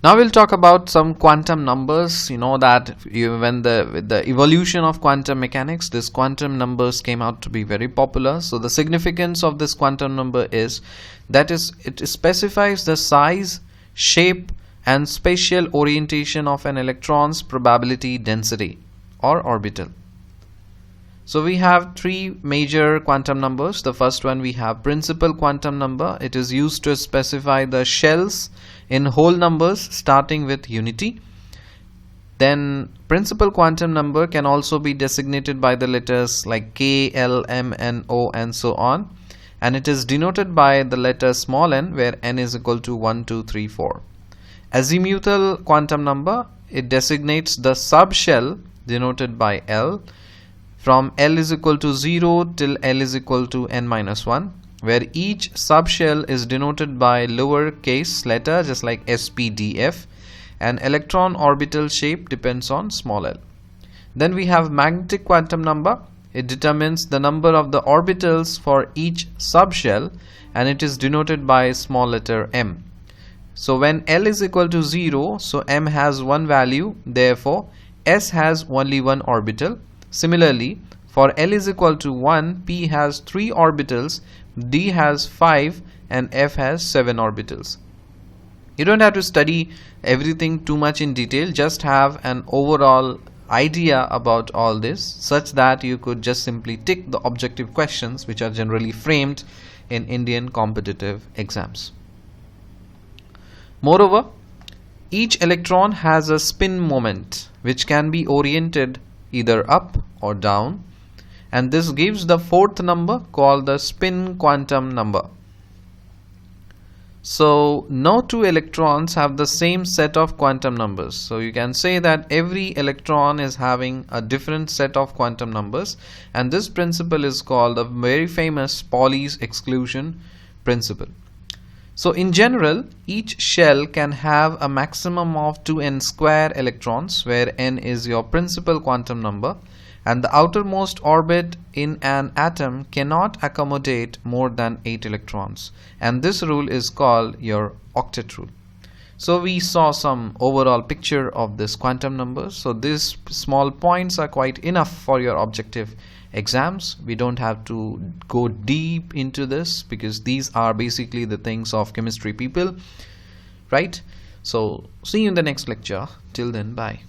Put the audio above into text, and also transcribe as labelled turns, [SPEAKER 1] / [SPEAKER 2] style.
[SPEAKER 1] Now we'll talk about some quantum numbers. You know that when with the evolution of quantum mechanics, these quantum numbers came out to be very popular. So the significance of this quantum number is that it specifies the size, shape and spatial orientation of an electron's probability density or orbital. So we have three major quantum numbers. The first one, we have principal quantum number. It is used to specify the shells in whole numbers starting with unity. Then principal quantum number can also be designated by the letters like K, L, M, N, O and so on, and it is denoted by the letter small n, where n is equal to 1, 2, 3, 4. Azimuthal quantum number, it designates the subshell denoted by L from L is equal to 0 till L is equal to n minus 1, where each subshell is denoted by lowercase letter just like S, P, D, F, and electron orbital shape depends on small l. Then we have magnetic quantum number. It determines the number of the orbitals for each subshell and it is denoted by small letter m. So when L is equal to 0, so m has one value, therefore S has only one orbital. Similarly, for L is equal to 1, P has 3 orbitals, D has 5 and F has 7 orbitals. You don't have to study everything too much in detail, just have an overall idea about all this such that you could just simply tick the objective questions which are generally framed in Indian competitive exams. Moreover, each electron has a spin moment which can be oriented either up or down, and this gives the fourth number called the spin quantum number. So no two electrons have the same set of quantum numbers. So you can say that every electron is having a different set of quantum numbers, and this principle is called the very famous Pauli's exclusion principle. So in general, each shell can have a maximum of 2n square electrons, where n is your principal quantum number, and the outermost orbit in an atom cannot accommodate more than 8 electrons, and this rule is called your octet rule. So we saw some overall picture of this quantum numbers. So these small points are quite enough for your objective exams. We don't have to go deep into this because these are basically the things of chemistry people, right? So see you in the next lecture. Till then, bye.